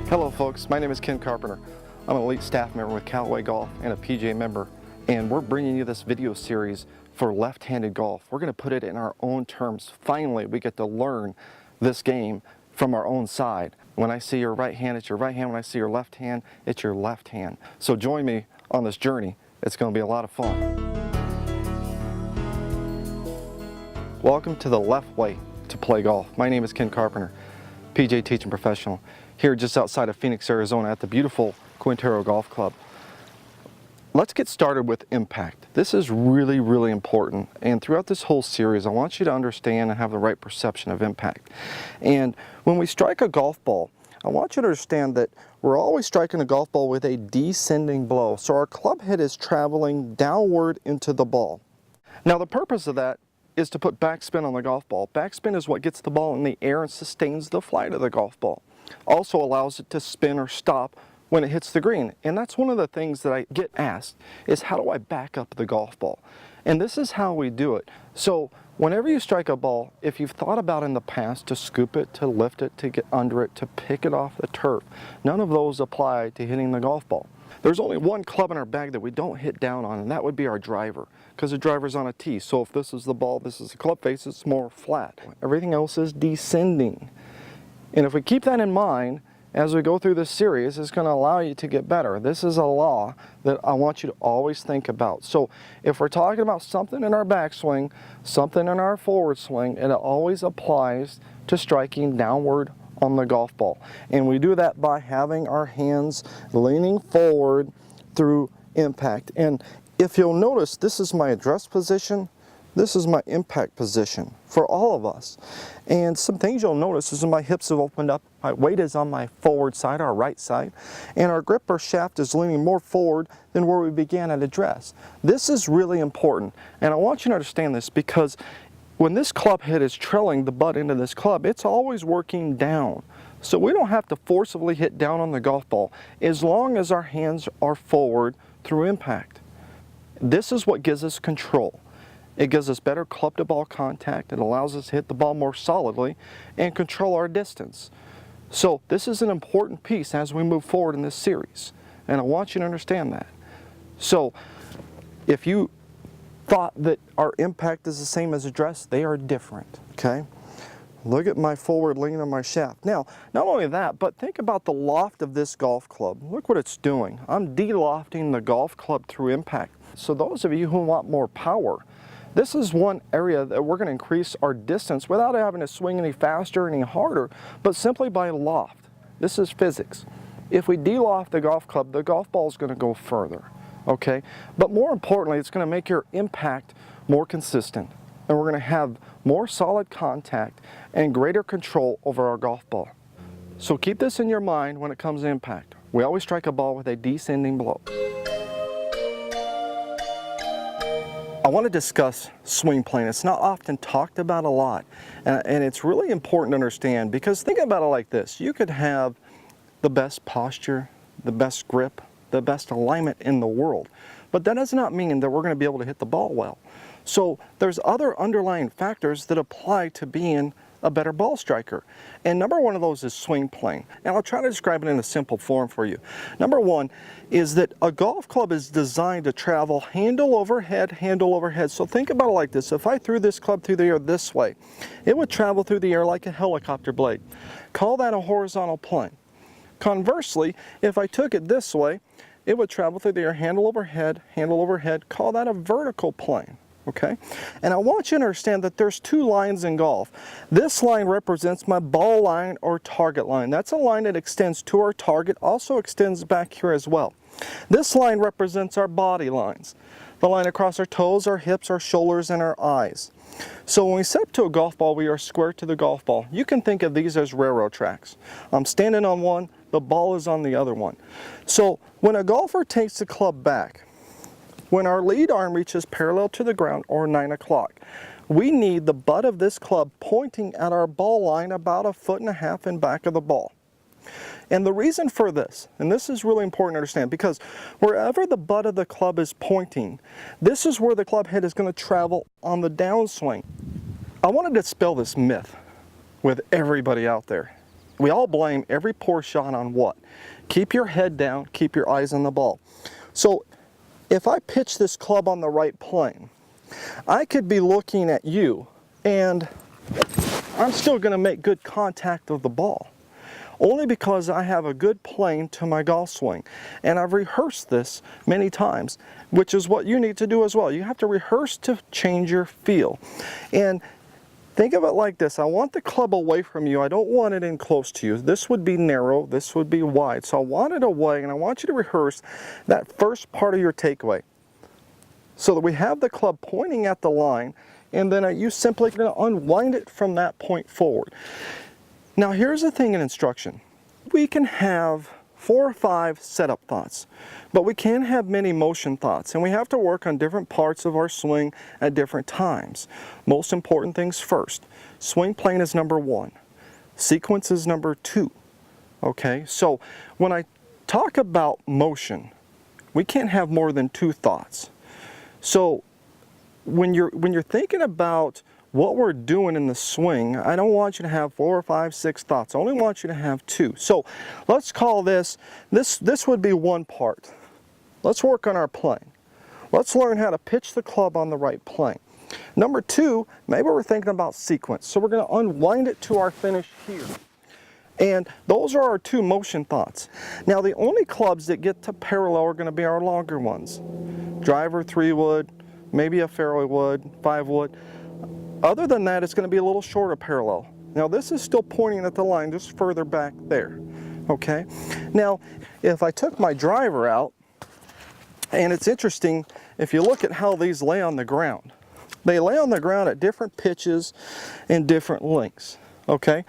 Hello folks, my name is Ken Carpenter. I'm an elite staff member with Callaway Golf and a PGA member, and we're bringing you this video series for left-handed golf. We're going to put it in our own terms. Finally, we get to learn this game from our own side. When I see your right hand, it's your right hand. When I see your left hand, it's your left hand. So join me on this journey. It's going to be a lot of fun. Welcome to the left way to play golf. My name is Ken Carpenter, PGA teaching professional, here just outside of Phoenix, Arizona at the beautiful Quintero Golf Club. Let's get started with impact. This is really, really important, and throughout this whole series I want you to understand and have the right perception of impact. And when we strike a golf ball, I want you to understand that we're always striking a golf ball with a descending blow. So our club head is traveling downward into the ball. Now the purpose of that is to put backspin on the golf ball. Backspin is what gets the ball in the air and sustains the flight of the golf ball. Also allows it to spin or stop when it hits the green. And that's one of the things that I get asked is, how do I back up the golf ball? And this is how we do it. So whenever you strike a ball, if you've thought about in the past to scoop it, to lift it, to get under it, to pick it off the turf, none of those apply to hitting the golf ball. There's only one club in our bag that we don't hit down on, and that would be our driver, because the driver's on a tee. So if this is the ball, this is the club face, it's more flat. Everything else is descending. And if we keep that in mind as we go through this series, it's going to allow you to get better. This is a law that I want you to always think about. So if we're talking about something in our backswing, something in our forward swing, it always applies to striking downward on the golf ball. And we do that by having our hands leaning forward through impact. And if you'll notice, this is my address position, this is my impact position for all of us. And some things you'll notice is my hips have opened up, my weight is on my forward side, our right side, and our gripper shaft is leaning more forward than where we began at address. This is really important, and I want you to understand this, because when this club head is trailing the butt into this club, it's always working down. So we don't have to forcibly hit down on the golf ball as long as our hands are forward through impact. This is what gives us control. It gives us better club to ball contact. It allows us to hit the ball more solidly and control our distance. So this is an important piece as we move forward in this series, and I want you to understand that. So if you thought that our impact is the same as address, they are different, okay? Look at my forward lean on my shaft. Now, not only that, but think about the loft of this golf club. Look what it's doing. I'm de-lofting the golf club through impact. So those of you who want more power, this is one area that we're going to increase our distance without having to swing any faster, any harder, but simply by loft. This is physics. If we de-loft the golf club, the golf ball is going to go further, okay? But more importantly, it's going to make your impact more consistent, and we're going to have more solid contact and greater control over our golf ball. So keep this in your mind when it comes to impact. We always strike a ball with a descending blow. I want to discuss swing plane. It's not often talked about a lot, and it's really important to understand, because think about it like this. You could have the best posture, the best grip, the best alignment in the world, but that does not mean that we're going to be able to hit the ball well. So there's other underlying factors that apply to being a better ball striker. And number one of those is swing plane. And I'll try to describe it in a simple form for you. Number one is that a golf club is designed to travel handle over head, handle over head. So think about it like this. If I threw this club through the air this way, it would travel through the air like a helicopter blade. Call that a horizontal plane. Conversely, if I took it this way, it would travel through the air handle over head, handle over head. Call that a vertical plane. Okay? And I want you to understand that there's two lines in golf. This line represents my ball line or target line. That's a line that extends to our target, also extends back here as well. This line represents our body lines. The line across our toes, our hips, our shoulders, and our eyes. So when we set up to a golf ball, we are square to the golf ball. You can think of these as railroad tracks. I'm standing on one, the ball is on the other one. So when a golfer takes the club back, when our lead arm reaches parallel to the ground, or 9 o'clock, we need the butt of this club pointing at our ball line about 1.5 feet in back of the ball. And the reason for this, and this is really important to understand, because wherever the butt of the club is pointing, this is where the club head is going to travel on the downswing. I want to dispel this myth with everybody out there. we all blame every poor shot on what? Keep your head down, keep your eyes on the ball. So if I pitch this club on the right plane, I could be looking at you and I'm still going to make good contact of the ball, only because I have a good plane to my golf swing. And I've rehearsed this many times, which is what you need to do as well. You have to rehearse to change your feel. And think of it like this. I want the club away from you. I don't want it in close to you. This would be narrow, this would be wide. So I want it away, and I want you to rehearse that first part of your takeaway, so that we have the club pointing at the line, and then you simply going to unwind it from that point forward. Now here's the thing in instruction. We can have 4 or 5 setup thoughts, but we can have many motion thoughts, and we have to work on different parts of our swing at different times. Most important things first. Swing plane is number 1. Sequence is number 2. Okay, so when I talk about motion, we can't have more than 2 thoughts. So when you're thinking about what we're doing in the swing, I don't want you to have 4 or 5, 6 thoughts. I only want you to have 2. So let's call this would be one part. Let's work on our plane. Let's learn how to pitch the club on the right plane. Number 2, maybe we're thinking about sequence. So we're going to unwind it to our finish here. And those are our 2 motion thoughts. Now the only clubs that get to parallel are going to be our longer ones. Driver 3 wood, maybe a fairway wood, 5 wood. Other than that, it's going to be a little shorter parallel. Now this is still pointing at the line just further back there. Okay? Now, if I took my driver out, and it's interesting, if you look at how these lay on the ground. They lay on the ground at different pitches and different lengths. Okay?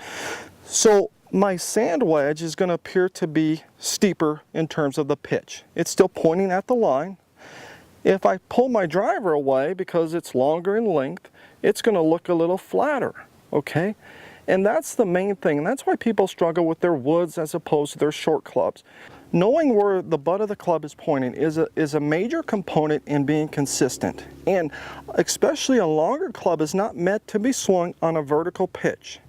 So my sand wedge is going to appear to be steeper in terms of the pitch. It's still pointing at the line. If I pull my driver away because it's longer in length, it's going to look a little flatter, okay? And that's the main thing, and that's why people struggle with their woods as opposed to their short clubs. Knowing where the butt of the club is pointing is a major component in being consistent. And especially a longer club is not meant to be swung on a vertical pitch.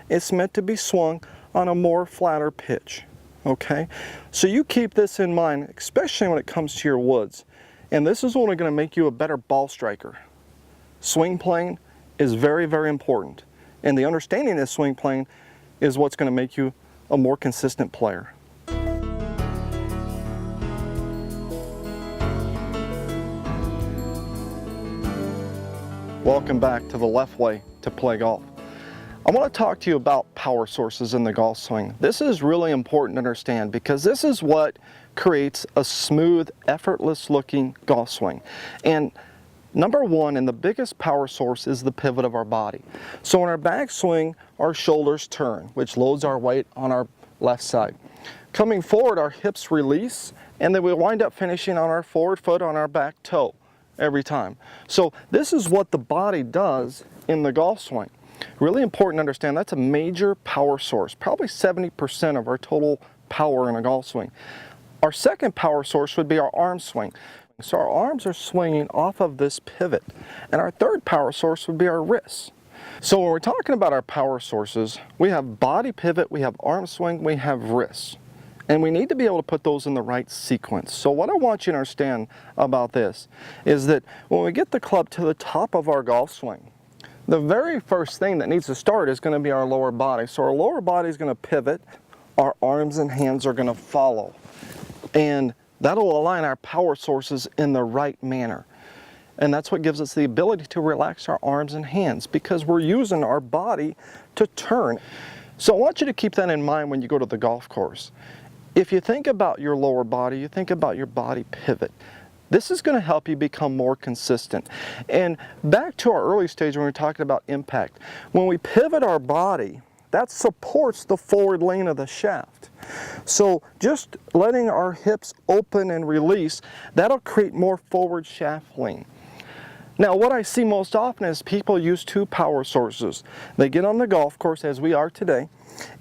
It's meant to be swung on a more flatter pitch, okay? So you keep this in mind, especially when it comes to your woods. And this is only going to make you a better ball striker. Swing plane is very, very important. And the understanding of this swing plane is what's going to make you a more consistent player. Welcome back to the left way to play golf. I want to talk to you about power sources in the golf swing. This is really important to understand because this is what creates a smooth, effortless looking golf swing. And number 1 and the biggest power source is the pivot of our body. So in our backswing, our shoulders turn, which loads our weight on our left side. Coming forward, our hips release, and then we wind up finishing on our forward foot on our back toe every time. So this is what the body does in the golf swing. Really important to understand that's a major power source, probably 70% of our total power in a golf swing. Our second power source would be our arm swing. So our arms are swinging off of this pivot. And our third power source would be our wrists. So when we're talking about our power sources, we have body pivot, we have arm swing, we have wrists. And we need to be able to put those in the right sequence. So what I want you to understand about this is that when we get the club to the top of our golf swing, the very first thing that needs to start is going to be our lower body. So our lower body is going to pivot, our arms and hands are going to follow. And that'll align our power sources in the right manner. And that's what gives us the ability to relax our arms and hands because we're using our body to turn. So I want you to keep that in mind when you go to the golf course. If you think about your lower body, you think about your body pivot. This is going to help you become more consistent. And back to our early stage when we were talking about impact. When we pivot our body, that supports the forward lane of the shaft. So just letting our hips open and release, that'll create more forward shaft lean. Now what I see most often is people use 2 power sources. They get on the golf course as we are today,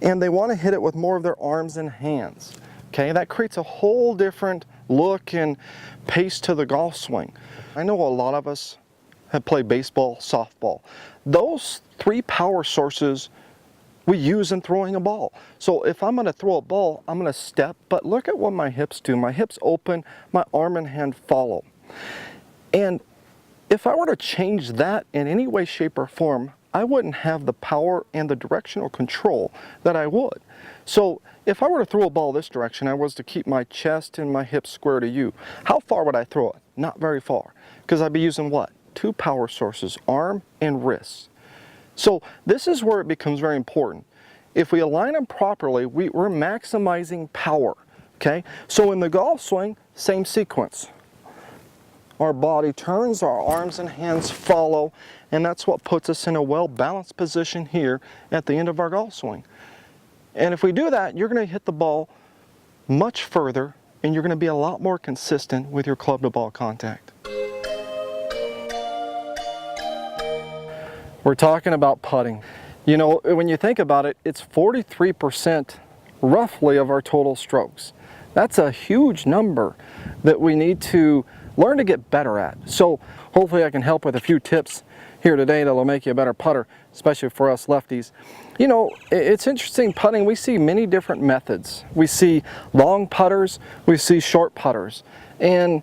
and they want to hit it with more of their arms and hands. Okay, that creates a whole different look and pace to the golf swing. I know a lot of us have played baseball, softball. Those 3 power sources we use in throwing a ball. So if I'm going to throw a ball, I'm going to step, but look at what my hips do. My hips open, my arm and hand follow. And if I were to change that in any way, shape, or form, I wouldn't have the power and the directional control that I would. So if I were to throw a ball this direction, I was to keep my chest and my hips square to you. How far would I throw it? Not very far, because I'd be using what? Two power sources, arm and wrist. So this is where it becomes very important. If we align them properly, we're maximizing power, okay? So in the golf swing, same sequence. Our body turns, our arms and hands follow, and that's what puts us in a well-balanced position here at the end of our golf swing. And if we do that, you're going to hit the ball much further, and you're going to be a lot more consistent with your club-to-ball contact. We're talking about putting. You know, when you think about it, it's 43% roughly of our total strokes. That's a huge number that we need to learn to get better at. So hopefully I can help with a few tips here today that will make you a better putter, especially for us lefties. You know, it's interesting putting. We see many different methods. We see long putters, we see short putters, and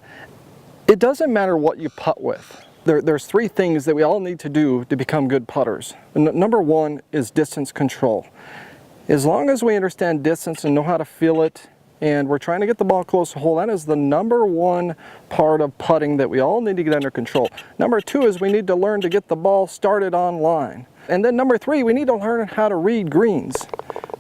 it doesn't matter what you putt with. There's three things that we all need to do to become good putters. Number one is distance control. As long as we understand distance and know how to feel it, and we're trying to get the ball close to the hole, that is the number one part of putting that we all need to get under control. Number two is we need to learn to get the ball started on line. And then number three, we need to learn how to read greens.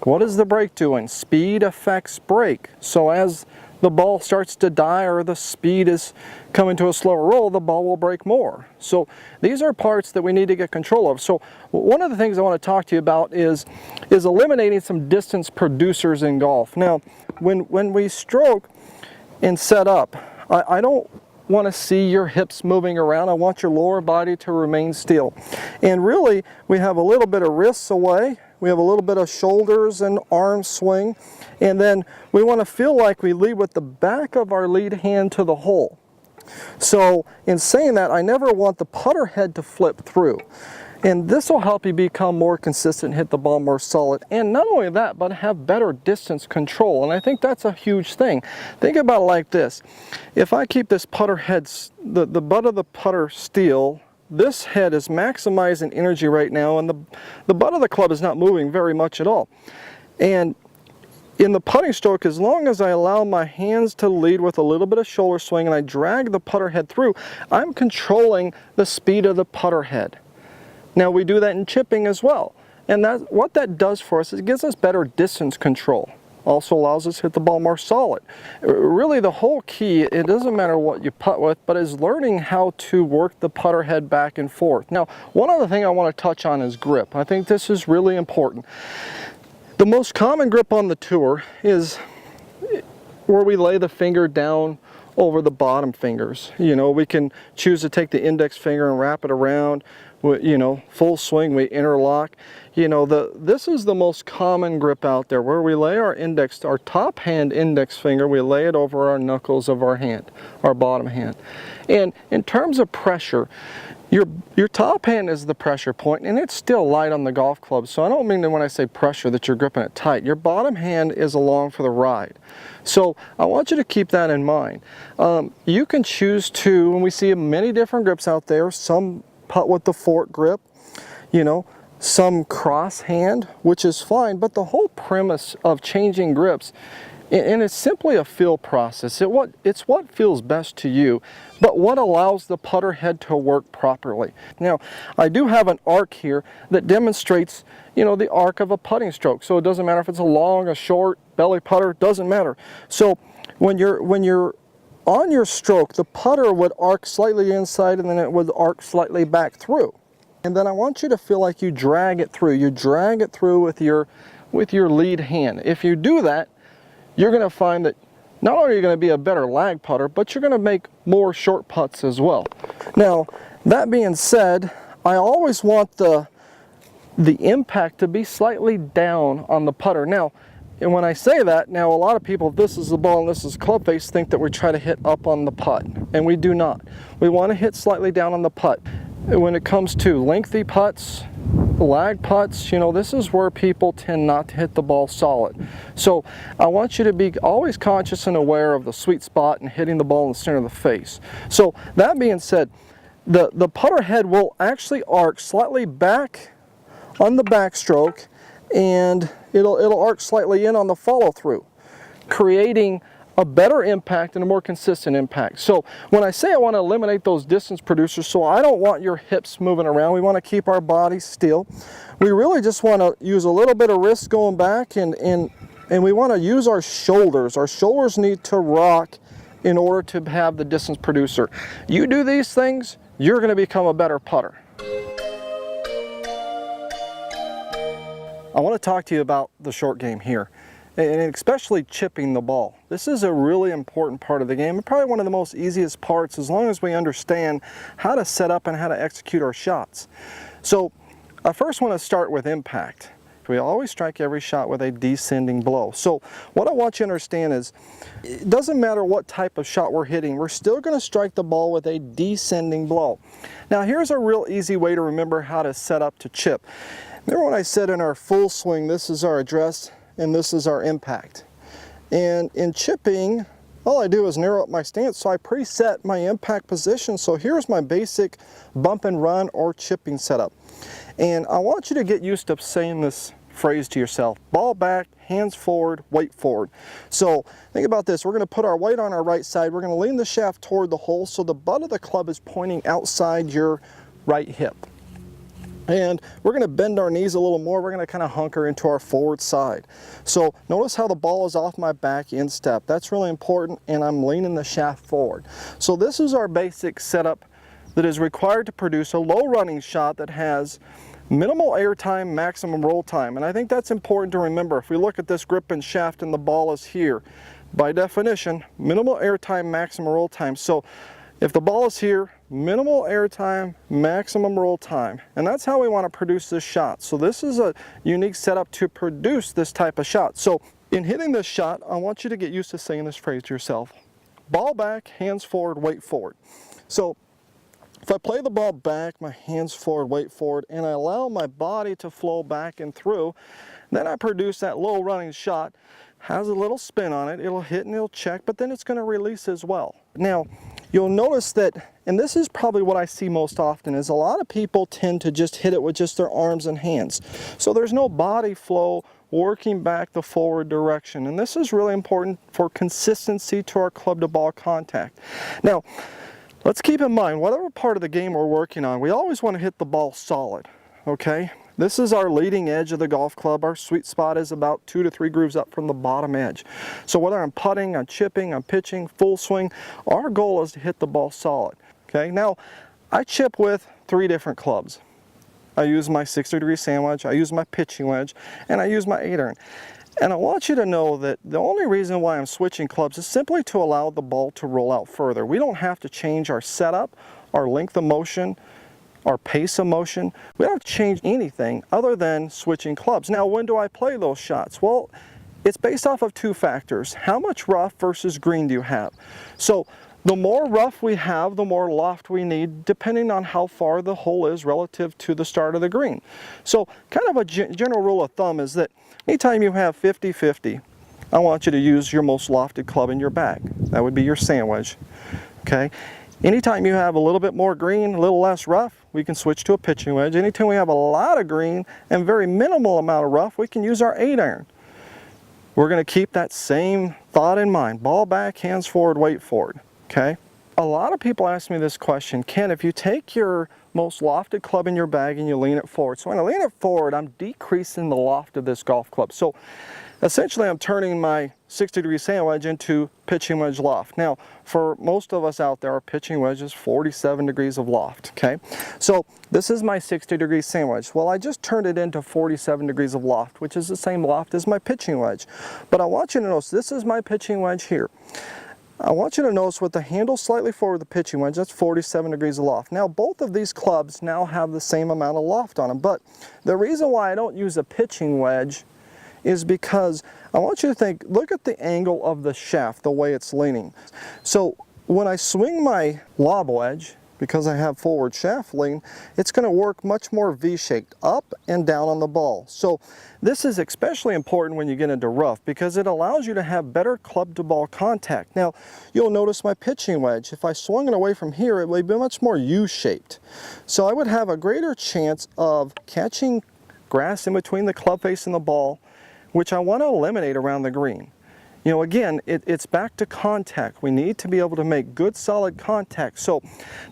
What is the break doing? Speed affects break. So as the ball starts to die or the speed is coming to a slower roll, the ball will break more. So these are parts that we need to get control of. So one of the things I want to talk to you about is eliminating some distance producers in golf. Now, when we stroke and set up, I don't want to see your hips moving around. I want your lower body to remain still. And really, we have a little bit of wrists away. We have a little bit of shoulders and arm swing. And then we want to feel like we lead with the back of our lead hand to the hole. So in saying that, I never want the putter head to flip through. And this will help you become more consistent, hit the ball more solid. And not only that, but have better distance control. And I think that's a huge thing. Think about it like this. If I keep this putter head, the butt of the putter still, this head is maximizing energy right now, and the butt of the club is not moving very much at all. And in the putting stroke, as long as I allow my hands to lead with a little bit of shoulder swing and I drag the putter head through, I'm controlling the speed of the putter head. Now we do that in chipping as well. And what that does for us is it gives us better distance control. Also allows us to hit the ball more solid. Really the whole key, it doesn't matter what you putt with, but is learning how to work the putter head back and forth. Now, one other thing I want to touch on is grip. I think this is really important. The most common grip on the tour is where we lay the finger down over the bottom fingers. You know, we can choose to take the index finger and wrap it around. You know, full swing, we interlock. You know, this is the most common grip out there, where we lay our top hand index finger, we lay it over our knuckles of our hand, our bottom hand. And in terms of pressure, your top hand is the pressure point, and it's still light on the golf club. So I don't mean that when I say pressure that you're gripping it tight. Your bottom hand is along for the ride. So I want you to keep that in mind. You can choose to, and we see many different grips out there, some putt with the fork grip, you know, some cross hand, which is fine, but the whole premise of changing grips, and it's simply a feel process. It's what feels best to you, but what allows the putter head to work properly. Now, I do have an arc here that demonstrates, you know, the arc of a putting stroke. So it doesn't matter if it's a long, a short, belly putter, doesn't matter. So when you're on your stroke, the putter would arc slightly inside and then it would arc slightly back through. And then I want you to feel like you drag it through. You drag it through with your lead hand. If you do that, you're going to find that not only are you going to be a better lag putter, but you're going to make more short putts as well. Now, that being said, I always want the impact to be slightly down on the putter. Now, and when I say that, now a lot of people, if this is the ball and this is club face, think that we try to hit up on the putt, and we do not. We want to hit slightly down on the putt. When it comes to lengthy putts, lag putts, you know, this is where people tend not to hit the ball solid. So I want you to be always conscious and aware of the sweet spot and hitting the ball in the center of the face. So that being said, the putter head will actually arc slightly back on the backstroke, and it'll arc slightly in on the follow through, creating a better impact and a more consistent impact. So when I say I want to eliminate those distance producers, so I don't want your hips moving around, we want to keep our bodies still. We really just want to use a little bit of wrist going back, and we want to use our shoulders. Our shoulders need to rock in order to have the distance producer. You do these things, you're going to become a better putter. I want to talk to you about the short game here, and especially chipping the ball. This is a really important part of the game, and probably one of the most easiest parts as long as we understand how to set up and how to execute our shots. So I first want to start with impact. We always strike every shot with a descending blow. So what I want you to understand is, it doesn't matter what type of shot we're hitting, we're still going to strike the ball with a descending blow. Now here's a real easy way to remember how to set up to chip. Remember when I said in our full swing, this is our address and this is our impact. And in chipping, all I do is narrow up my stance, so I preset my impact position. So here's my basic bump and run or chipping setup. And I want you to get used to saying this phrase to yourself: ball back, hands forward, weight forward. So think about this: we're going to put our weight on our right side, we're going to lean the shaft toward the hole so the butt of the club is pointing outside your right hip. And we're going to bend our knees a little more, we're going to kind of hunker into our forward side. So notice how the ball is off my back instep. That's really important, and I'm leaning the shaft forward. So this is our basic setup that is required to produce a low running shot that has minimal air time, maximum roll time. And I think that's important to remember. If we look at this grip and shaft and the ball is here, by definition, minimal air time, maximum roll time. So if the ball is here, minimal air time, maximum roll time. And that's how we want to produce this shot. So this is a unique setup to produce this type of shot. So in hitting this shot, I want you to get used to saying this phrase to yourself: ball back, hands forward, weight forward. So if I play the ball back, my hands forward, weight forward, and I allow my body to flow back and through, then I produce that low running shot. Has a little spin on it, it'll hit and it'll check, but then it's going to release as well. Now, you'll notice that, and this is probably what I see most often, is a lot of people tend to just hit it with just their arms and hands. So there's no body flow working back the forward direction, and this is really important for consistency to our club to ball contact. Now, let's keep in mind, whatever part of the game we're working on, we always want to hit the ball solid, okay? This is our leading edge of the golf club. Our sweet spot is about 2 to 3 grooves up from the bottom edge. So whether I'm putting, I'm chipping, I'm pitching, full swing, our goal is to hit the ball solid, okay? Now, I chip with 3 different clubs. I use my 60-degree sandwich, I use my pitching wedge, and I use my 8-iron. And I want you to know that the only reason why I'm switching clubs is simply to allow the ball to roll out further. We don't have to change our setup, our length of motion, our pace of motion. We don't have to change anything other than switching clubs. Now, when do I play those shots? Well, it's based off of 2 factors. How much rough versus green do you have? So the more rough we have, the more loft we need, depending on how far the hole is relative to the start of the green. So kind of a general rule of thumb is that anytime you have 50-50, I want you to use your most lofted club in your bag. That would be your sandwich, okay? Anytime you have a little bit more green, a little less rough, we can switch to a pitching wedge. Anytime we have a lot of green and very minimal amount of rough, we can use our 8-iron. We're going to keep that same thought in mind. Ball back, hands forward, weight forward, okay? A lot of people ask me this question: Ken, if you take your most lofted club in your bag and you lean it forward. So when I lean it forward, I'm decreasing the loft of this golf club. So essentially I'm turning my 60-degree sandwich into pitching wedge loft. Now, for most of us out there, our pitching wedge is 47 degrees of loft, okay? So this is my 60-degree sandwich. Well, I just turned it into 47 degrees of loft, which is the same loft as my pitching wedge. But I want you to notice, this is my pitching wedge here. I want you to notice with the handle slightly forward the pitching wedge, that's 47 degrees of loft. Now, both of these clubs now have the same amount of loft on them, but the reason why I don't use a pitching wedge is because I want you to think, look at the angle of the shaft, the way it's leaning. So when I swing my lob wedge, because I have forward shaft lean, it's going to work much more V-shaped, up and down on the ball. So this is especially important when you get into rough because it allows you to have better club to ball contact. Now, you'll notice my pitching wedge, if I swung it away from here, it would be much more U-shaped. So I would have a greater chance of catching grass in between the club face and the ball, which I want to eliminate around the green. You know, again, it's back to contact. We need to be able to make good, solid contact. So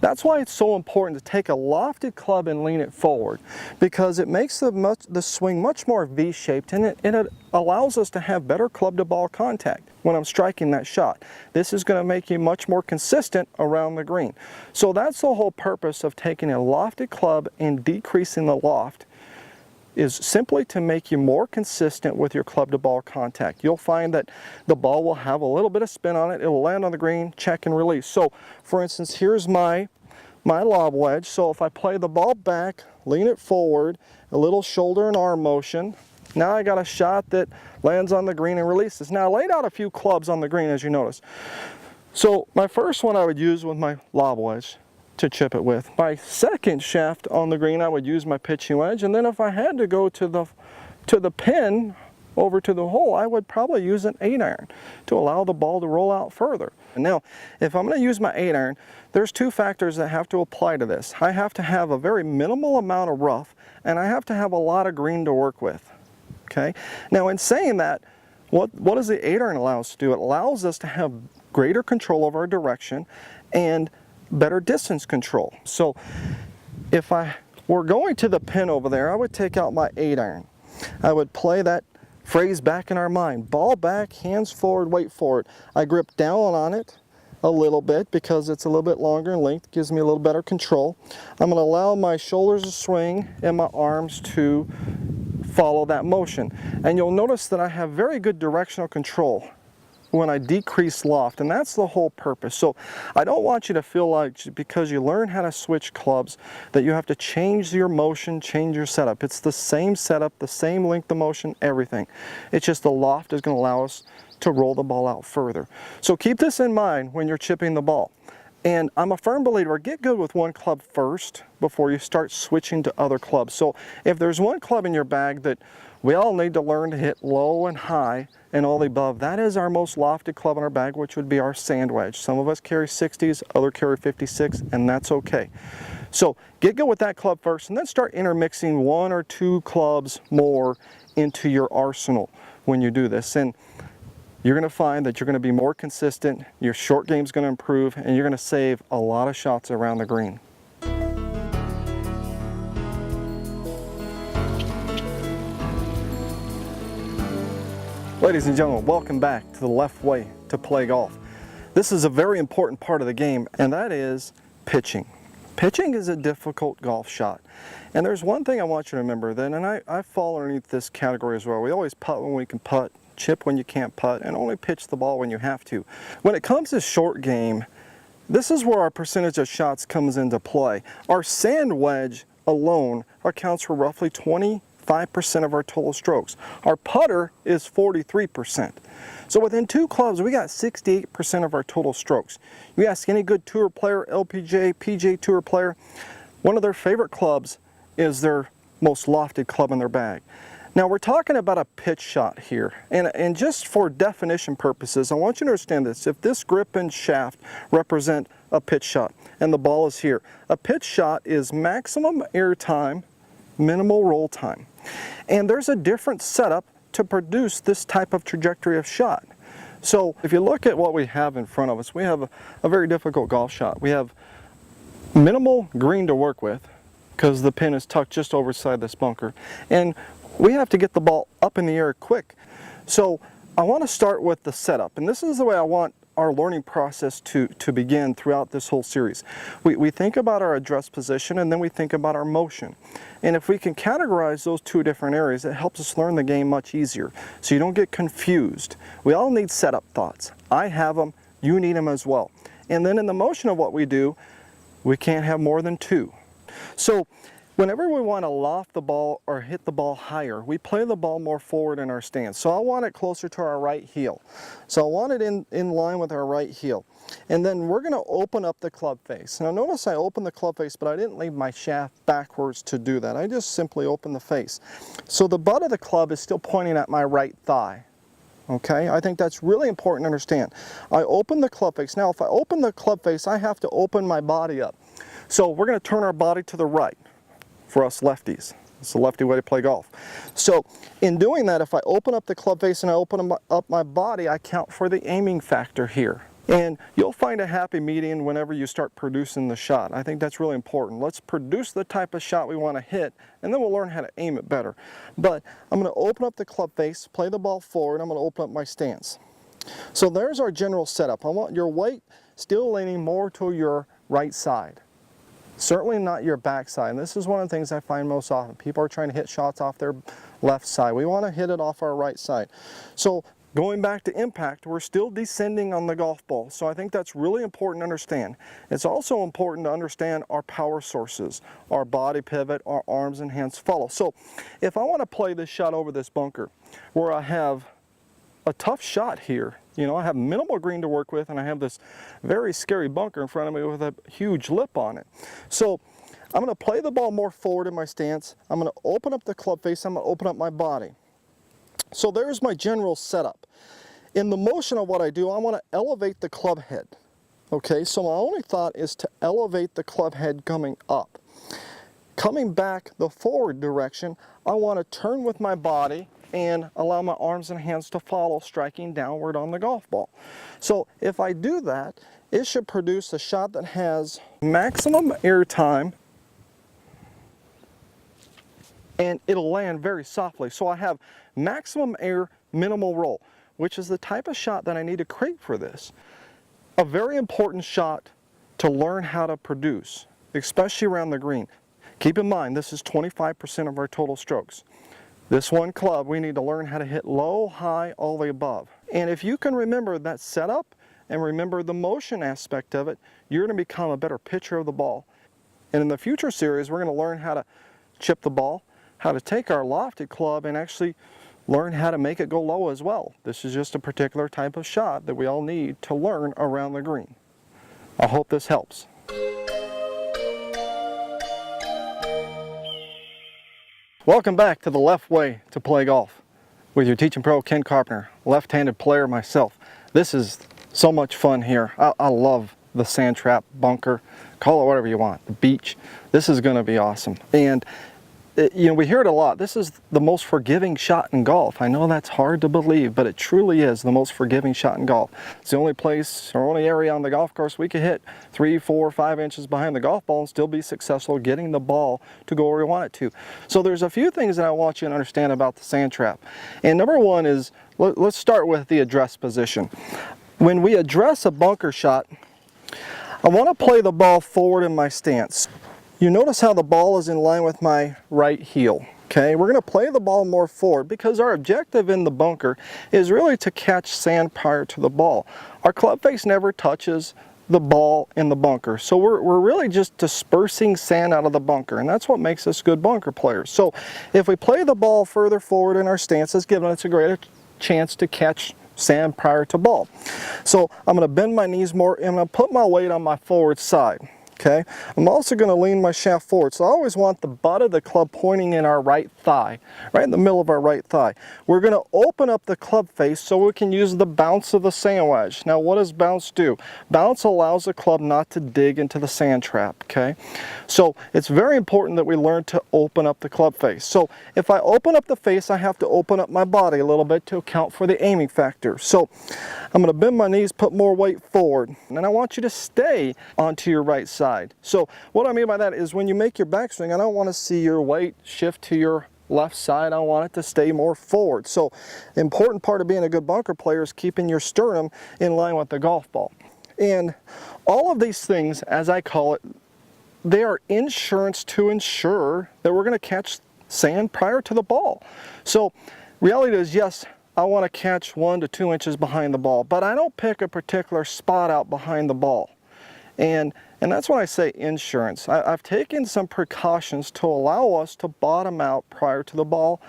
that's why it's so important to take a lofted club and lean it forward, because it makes the swing much more V-shaped, and it allows us to have better club to ball contact when I'm striking that shot. This is going to make you much more consistent around the green. So that's the whole purpose of taking a lofted club and decreasing the loft, is simply to make you more consistent with your club to ball contact. You'll find that the ball will have a little bit of spin on it. It will land on the green, check and release. So for instance, here's my lob wedge. So if I play the ball back, lean it forward, a little shoulder and arm motion, now I got a shot that lands on the green and releases. Now I laid out a few clubs on the green, as you notice. So my first one I would use with my lob wedge to chip it with. My second shaft on the green, I would use my pitching wedge, and then if I had to go to the pin over to the hole, I would probably use an 8-iron to allow the ball to roll out further. And now, if I'm going to use my 8-iron, there's two factors that have to apply to this. I have to have a very minimal amount of rough, and I have to have a lot of green to work with. Okay? Now, in saying that, what does the 8-iron allow us to do? It allows us to have greater control over our direction and better distance control. So if I were going to the pin over there, I would take out my 8-iron. I would play that phrase back in our mind. Ball back, hands forward, weight forward. I grip down on it a little bit because it's a little bit longer in length, gives me a little better control. I'm going to allow my shoulders to swing and my arms to follow that motion. And you'll notice that I have very good directional control when I decrease loft, and that's the whole purpose. So I don't want you to feel like because you learn how to switch clubs that you have to change your motion, change your setup. It's the same setup, the same length of motion, everything. It's just the loft is going to allow us to roll the ball out further. So keep this in mind when you're chipping the ball. And I'm a firm believer, get good with one club first before you start switching to other clubs. So if there's one club in your bag that we all need to learn to hit low and high and all the above, that is our most lofted club in our bag, which would be our sand wedge. Some of us carry 60s, others carry 56, and that's okay. So get good with that club first, and then start intermixing one or two clubs more into your arsenal when you do this. And you're going to find that you're going to be more consistent, your short game's going to improve, and you're going to save a lot of shots around the green. Ladies and gentlemen, welcome back to the left way to play golf. This is a very important part of the game, and that is pitching. Pitching is a difficult golf shot. And there's one thing I want you to remember then, and I fall underneath this category as well. We always putt when we can putt, chip when you can't putt, and only pitch the ball when you have to. When it comes to short game, this is where our percentage of shots comes into play. Our sand wedge alone accounts for roughly 25% of our total strokes. Our putter is 43%. So within two clubs, we got 68% of our total strokes. You ask any good tour player, LPGA, PGA Tour player, one of their favorite clubs is their most lofted club in their bag. Now we're talking about a pitch shot here, and just for definition purposes, I want you to understand this. If this grip and shaft represent a pitch shot, and the ball is here, a pitch shot is maximum air time, minimal roll time. And there's a different setup to produce this type of trajectory of shot. So if you look at what we have in front of us, we have a very difficult golf shot. We have minimal green to work with because the pin is tucked just overside this bunker. And we have to get the ball up in the air quick. So I want to start with the setup, and this is the way I want our learning process to begin throughout this whole series. We think about our address position, and then we think about our motion. And if we can categorize those two different areas, it helps us learn the game much easier, so you don't get confused. We all need setup thoughts. I have them, you need them as well. And then in the motion of what we do, we can't have more than two. So Whenever we want to loft the ball or hit the ball higher, we play the ball more forward in our stance. So I want it closer to our right heel. So I want it in line with our right heel. And then we're going to open up the club face. Now notice I opened the club face, but I didn't leave my shaft backwards to do that. I just simply opened the face. So the butt of the club is still pointing at my right thigh. Okay, I think that's really important to understand. I open the club face. Now if I open the club face, I have to open my body up. So we're going to turn our body to the right. For us lefties. It's a lefty way to play golf. So in doing that, if I open up the club face and I open up my body, I count for the aiming factor here. And you'll find a happy medium whenever you start producing the shot. I think that's really important. Let's produce the type of shot we want to hit, and then we'll learn how to aim it better. But I'm going to open up the club face, play the ball forward, I'm going to open up my stance. So there's our general setup. I want your weight still leaning more to your right side. Certainly not your backside. And this is one of the things I find most often. People are trying to hit shots off their left side. We want to hit it off our right side. So going back to impact, we're still descending on the golf ball. So I think that's really important to understand. It's also important to understand our power sources, our body pivot, our arms and hands follow. So if I want to play this shot over this bunker where I have a tough shot here, you know, I have minimal green to work with and I have this very scary bunker in front of me with a huge lip on it. So I'm going to play the ball more forward in my stance. I'm going to open up the club face. I'm going to open up my body. So there's my general setup. In the motion of what I do, I want to elevate the club head. Okay, so my only thought is to elevate the club head coming up. Coming back the forward direction, I want to turn with my body and allow my arms and hands to follow, striking downward on the golf ball. So if I do that, it should produce a shot that has maximum air time and it'll land very softly. So I have maximum air, minimal roll, which is the type of shot that I need to create for this. A very important shot to learn how to produce, especially around the green. Keep in mind, this is 25% of our total strokes. This one club, we need to learn how to hit low, high, all the way above. And if you can remember that setup and remember the motion aspect of it, you're going to become a better pitcher of the ball. And in the future series, we're going to learn how to chip the ball, how to take our lofted club and actually learn how to make it go low as well. This is just a particular type of shot that we all need to learn around the green. I hope this helps. Welcome back to the left way to play golf with your teaching pro Ken Carpenter, left-handed player myself. This is so much fun here. I love the sand trap, bunker, call it whatever you want, the beach. This is going to be awesome. And you know, we hear it a lot. This is the most forgiving shot in golf. I know that's hard to believe, but it truly is the most forgiving shot in golf. It's the only place or only area on the golf course we can hit 3, 4, 5 inches behind the golf ball and still be successful getting the ball to go where we want it to. So there's a few things that I want you to understand about the sand trap. And number one is, let's start with the address position. When we address a bunker shot, I want to play the ball forward in my stance. You notice how the ball is in line with my right heel. Okay, we're going to play the ball more forward because our objective in the bunker is really to catch sand prior to the ball. Our club face never touches the ball in the bunker, so we're really just dispersing sand out of the bunker, and that's what makes us good bunker players. So if we play the ball further forward in our stance, it's giving us a greater chance to catch sand prior to ball. So I'm going to bend my knees more and I'm going to put my weight on my forward side. Okay, I'm also going to lean my shaft forward, so I always want the butt of the club pointing in our right thigh, right in the middle of our right thigh. We're going to open up the club face so we can use the bounce of the sand wedge. Now what does bounce do? Bounce allows the club not to dig into the sand trap, okay? So it's very important that we learn to open up the club face. So if I open up the face, I have to open up my body a little bit to account for the aiming factor. So I'm going to bend my knees, put more weight forward, and I want you to stay onto your right side. So what I mean by that is when you make your backswing, I don't want to see your weight shift to your left side. I want it to stay more forward. So the important part of being a good bunker player is keeping your sternum in line with the golf ball. And all of these things, as I call it, they are insurance to ensure that we're going to catch sand prior to the ball. So reality is, yes, I want to catch 1 to 2 inches behind the ball, but I don't pick a particular spot out behind the ball. And that's when I say insurance. I've taken some precautions to allow us to bottom out prior to the ball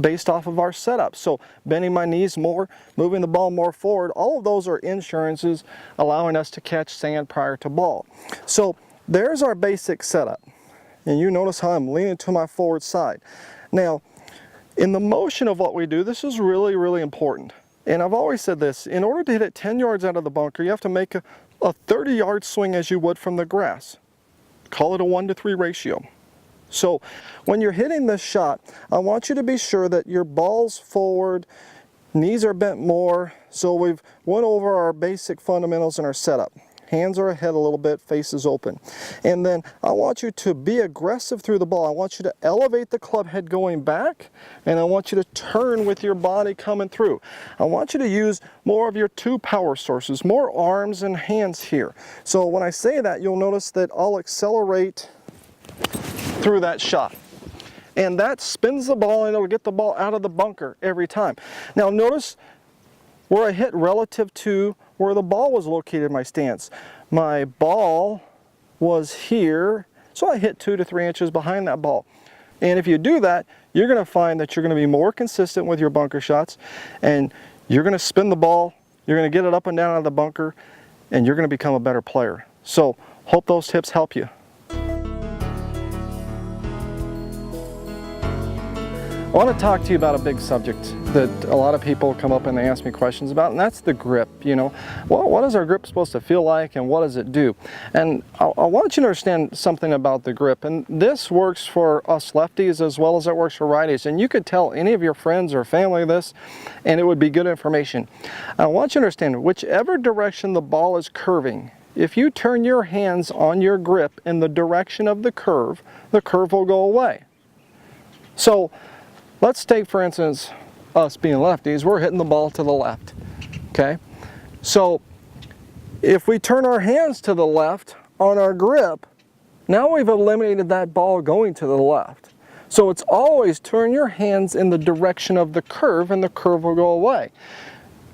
based off of our setup. So bending my knees more, moving the ball more forward, all of those are insurances allowing us to catch sand prior to ball. So there's our basic setup. And you notice how I'm leaning to my forward side. Now, in the motion of what we do, this is really, really important. And I've always said this, in order to hit it 10 yards out of the bunker, you have to make a 30-yard swing as you would from the grass. Call it a 1-to-3 ratio. So when you're hitting this shot, I want you to be sure that your ball's forward, knees are bent more. So we've went over our basic fundamentals in our setup. Hands are ahead a little bit, face is open. And then I want you to be aggressive through the ball. I want you to elevate the club head going back, and I want you to turn with your body coming through. I want you to use more of your two power sources, more arms and hands here. So when I say that, you'll notice that I'll accelerate through that shot. And that spins the ball and it'll get the ball out of the bunker every time. Now notice where I hit relative to where the ball was located in my stance. My ball was here, so I hit 2 to 3 inches behind that ball. And if you do that, you're going to find that you're going to be more consistent with your bunker shots, and you're going to spin the ball, you're going to get it up and down out of the bunker, and you're going to become a better player. So hope those tips help you. I want to talk to you about a big subject that a lot of people come up and they ask me questions about, and that's the grip. You know, what is our grip supposed to feel like, and what does it do? And I want you to understand something about the grip, and this works for us lefties as well as it works for righties, and you could tell any of your friends or family this, and it would be good information. I want you to understand, whichever direction the ball is curving, if you turn your hands on your grip in the direction of the curve will go away. So let's take, for instance, us being lefties, we're hitting the ball to the left, okay? So if we turn our hands to the left on our grip, now we've eliminated that ball going to the left. So it's always turn your hands in the direction of the curve and the curve will go away.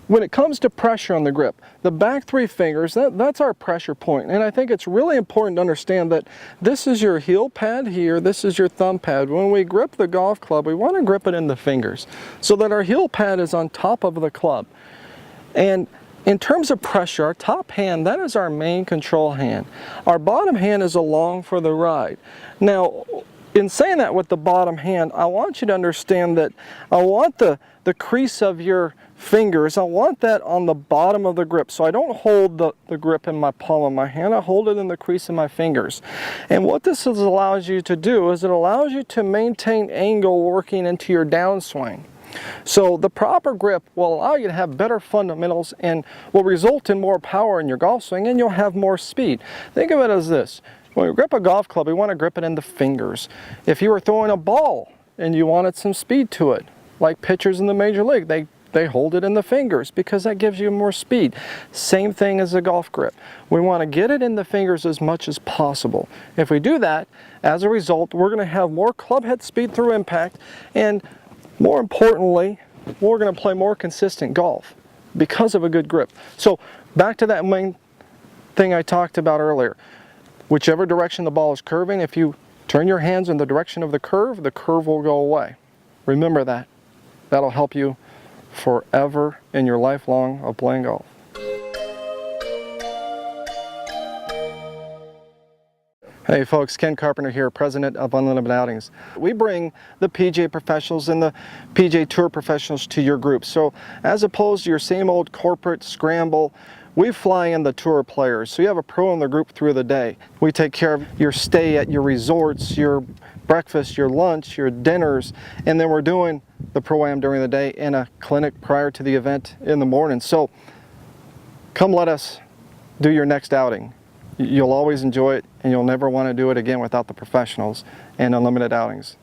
When it comes to pressure on the grip, the back 3 fingers, that's our pressure point. And I think it's really important to understand that this is your heel pad here, this is your thumb pad. When we grip the golf club, we want to grip it in the fingers so that our heel pad is on top of the club. And in terms of pressure, our top hand, that is our main control hand. Our bottom hand is along for the ride. Now, in saying that with the bottom hand, I want you to understand that I want the crease of your fingers, I want that on the bottom of the grip. So I don't hold the grip in my palm of my hand, I hold it in the crease of my fingers. And what this allows you to do is it allows you to maintain angle working into your downswing. So the proper grip will allow you to have better fundamentals and will result in more power in your golf swing, and you'll have more speed. Think of it as this. When we grip a golf club, we want to grip it in the fingers. If you were throwing a ball and you wanted some speed to it, like pitchers in the major league, they hold it in the fingers because that gives you more speed. Same thing as a golf grip. We want to get it in the fingers as much as possible. If we do that, as a result, we're going to have more club head speed through impact, and more importantly, we're going to play more consistent golf because of a good grip. So back to that main thing I talked about earlier. Whichever direction the ball is curving, if you turn your hands in the direction of the curve will go away. Remember that. That'll help you forever in your lifelong of playing golf. Hey folks, Ken Carpenter here, president of Unlimited Outings. We bring the PGA professionals and the PGA Tour professionals to your group. So as opposed to your same old corporate scramble, we fly in the tour players, so you have a pro in the group through the day. We take care of your stay at your resorts, your breakfast, your lunch, your dinners, and then we're doing the Pro-Am during the day and a clinic prior to the event in the morning. So come let us do your next outing. You'll always enjoy it, and you'll never want to do it again without the professionals and Unlimited Outings.